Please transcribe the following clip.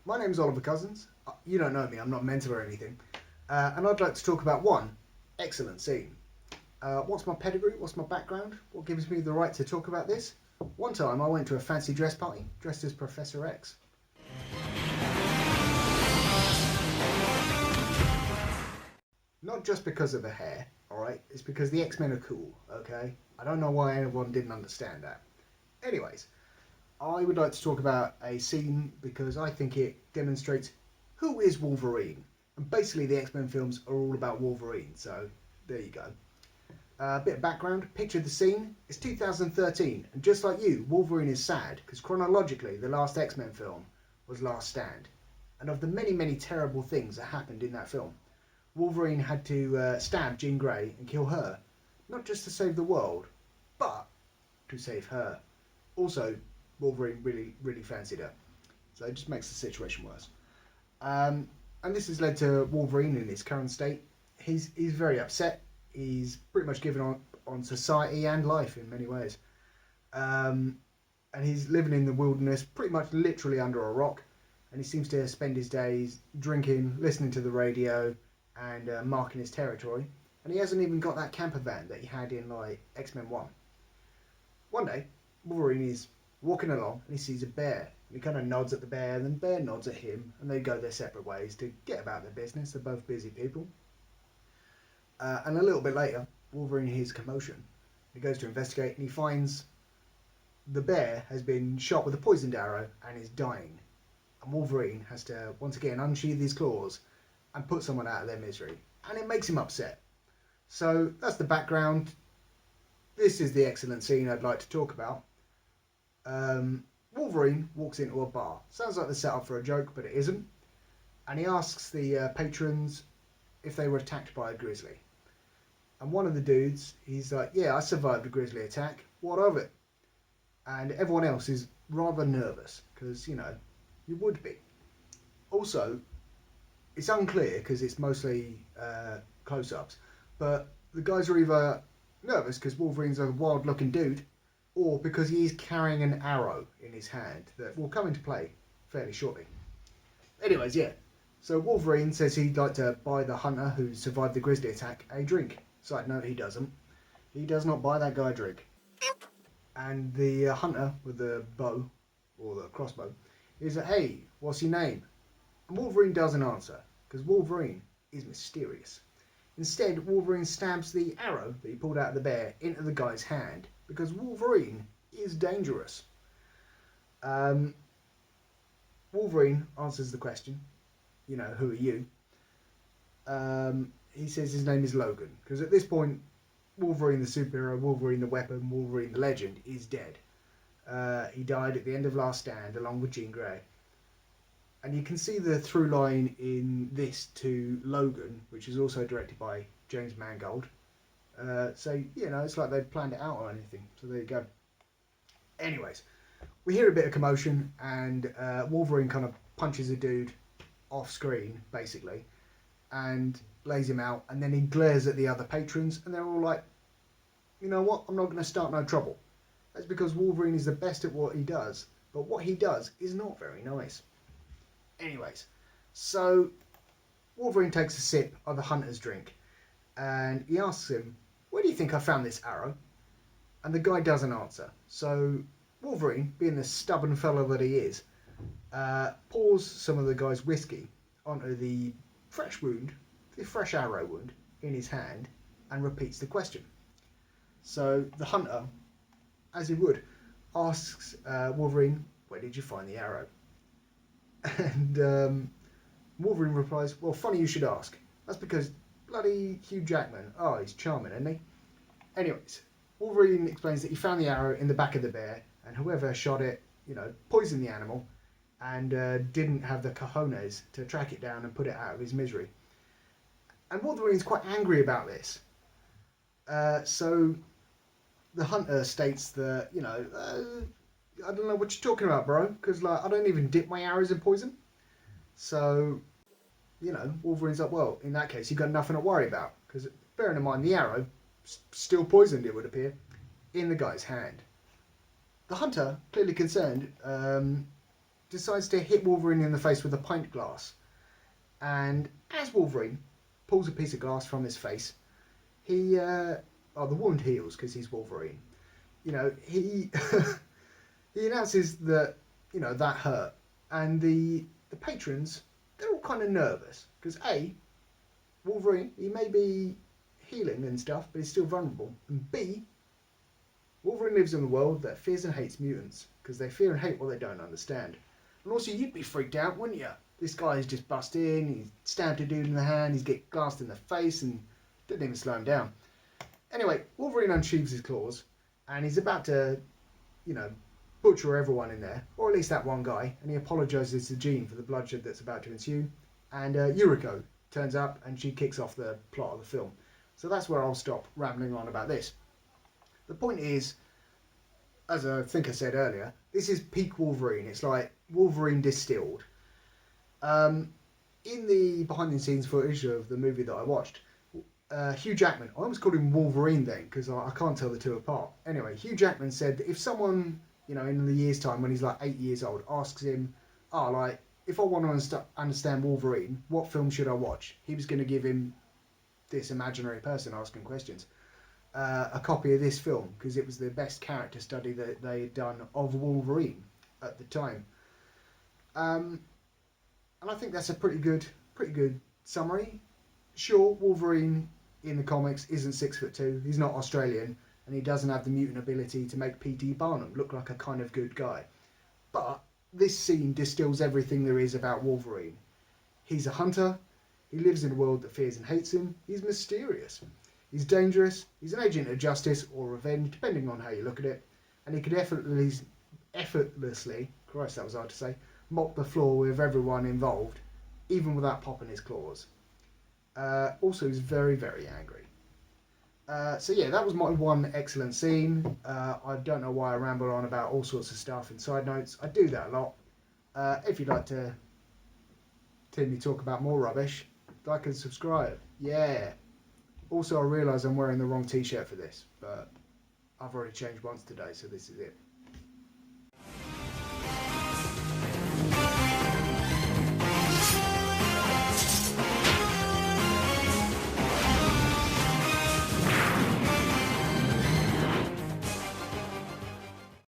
My name's Oliver Cousins. You don't know me, I'm not a mentor or anything. And I'd like to talk about one excellent scene. What's my pedigree? What's my background? What gives me the right to talk about this? One time I went to a fancy dress party dressed as Professor X. Not just because of the hair, alright? It's because the X-Men are cool, okay? I don't know why anyone didn't understand that. Anyways, I would like to talk about a scene because I think it demonstrates who is Wolverine. And basically the X-Men films are all about Wolverine, so there you go. A bit of background, picture the scene. It's 2013, and just like you, Wolverine is sad because chronologically the last X-Men film was Last Stand. And of the many, many terrible things that happened in that film, Wolverine had to stab Jean Grey and kill her, not just to save the world, but to save her. Also, Wolverine really, really fancied her, so it just makes the situation worse. And this has led to Wolverine in his current state. He's very upset. He's pretty much given up on society and life in many ways. And he's living in the wilderness, pretty much literally under a rock. And he seems to spend his days drinking, listening to the radio, and marking his territory. And he hasn't even got that camper van that he had in like X-Men 1. One day, Wolverine is walking along and he sees a bear. And he kind of nods at the bear, and then the bear nods at him, and they go their separate ways to get about their business. They're both busy people. And a little bit later, Wolverine hears commotion. He goes to investigate and he finds the bear has been shot with a poisoned arrow and is dying. And Wolverine has to once again unsheath his claws and put someone out of their misery. And it makes him upset. So that's the background. This is the excellent scene I'd like to talk about. Wolverine walks into a bar. Sounds like the setup for a joke, but it isn't. And he asks the patrons if they were attacked by a grizzly. And one of the dudes, he's like, yeah, I survived a grizzly attack. What of it? And everyone else is rather nervous, because, you know, you would be. Also, it's unclear, because it's mostly close-ups, but the guys are either nervous because Wolverine's a wild-looking dude, or because he is carrying an arrow in his hand that will come into play fairly shortly. Anyways, yeah. So Wolverine says he'd like to buy the hunter who survived the grizzly attack a drink. Side note, he doesn't. He does not buy that guy a drink. And the hunter with the bow, or the crossbow, is like, hey, what's your name? And Wolverine doesn't answer, because Wolverine is mysterious. Instead, Wolverine stabs the arrow that he pulled out of the bear into the guy's hand, because Wolverine is dangerous. Wolverine answers the question, you know, who are you? He says his name is Logan, because at this point, Wolverine the superhero, Wolverine the weapon, Wolverine the legend is dead. He died at the end of Last Stand along with Jean Grey. And you can see the through line in this to Logan, which is also directed by James Mangold. So, you know, it's like they planned it out or anything. So there you go. Anyways, we hear a bit of commotion, and Wolverine kind of punches a dude off screen, basically, and lays him out, and then he glares at the other patrons, and they're all like, you know what, I'm not going to start no trouble. That's because Wolverine is the best at what he does, but what he does is not very nice. Anyways, so Wolverine takes a sip of the hunter's drink, and he asks him, where do you think I found this arrow? And the guy doesn't answer. So Wolverine, being the stubborn fellow that he is, pours some of the guy's whiskey onto the fresh arrow wound in his hand, and repeats the question. So the hunter, as he would, asks Wolverine, where did you find the arrow? And Wolverine replies, well, funny you should ask. That's because bloody Hugh Jackman, oh, he's charming, isn't he? Anyways, Wolverine explains that he found the arrow in the back of the bear, and whoever shot it, you know, poisoned the animal, and didn't have the cojones to track it down and put it out of his misery. And Wolverine's quite angry about this. So the hunter states that, you know, I don't know what you're talking about, bro, because like I don't even dip my arrows in poison. So, you know, Wolverine's like, well, in that case, you've got nothing to worry about, because bearing in mind the arrow, still poisoned, it would appear, in the guy's hand. The hunter, clearly concerned, decides to hit Wolverine in the face with a pint glass. And as Wolverine pulls a piece of glass from his face, he the wound heals because he's Wolverine. You know, he he announces that, you know, that hurt, and the patrons, they're all kind of nervous because Wolverine, he may be healing and stuff, but he's still vulnerable, and B, Wolverine lives in a world that fears and hates mutants because they fear and hate what they don't understand. And also, you'd be freaked out, wouldn't you? This guy is just bust in, he's stabbed a dude in the hand, he's get glassed in the face, and didn't even slow him down. Anyway, Wolverine unsheathes his claws, and he's about to, you know, butcher everyone in there, or at least that one guy, and he apologises to Jean for the bloodshed that's about to ensue. And Yuriko turns up, and she kicks off the plot of the film. So that's where I'll stop rambling on about this. The point is, as I think I said earlier, this is peak Wolverine. It's like Wolverine distilled. In the behind-the-scenes footage of the movie that I watched, Hugh Jackman, I almost called him Wolverine then, because I can't tell the two apart. Anyway, Hugh Jackman said that if someone, you know, in the year's time, when he's like 8 years old, asks him, like, if I want to understand Wolverine, what film should I watch? He was going to give him, this imaginary person asking questions, a copy of this film, because it was the best character study that they had done of Wolverine at the time. And I think that's a pretty good summary. Sure, Wolverine in the comics isn't 6'2", he's not Australian, and he doesn't have the mutant ability to make P.T. Barnum look like a kind of good guy. But this scene distills everything there is about Wolverine. He's a hunter, he lives in a world that fears and hates him, he's mysterious, he's dangerous, he's an agent of justice or revenge, depending on how you look at it, and he could effortlessly, Christ that was hard to say, mop the floor with everyone involved, even without popping his claws. Also, he's very, very angry. So yeah, that was my one excellent scene. I don't know why I ramble on about all sorts of stuff and side notes. I do that a lot. If you'd like to hear me talk about more rubbish, like and subscribe. Yeah. Also, I realise I'm wearing the wrong t-shirt for this, but I've already changed once today, so this is it.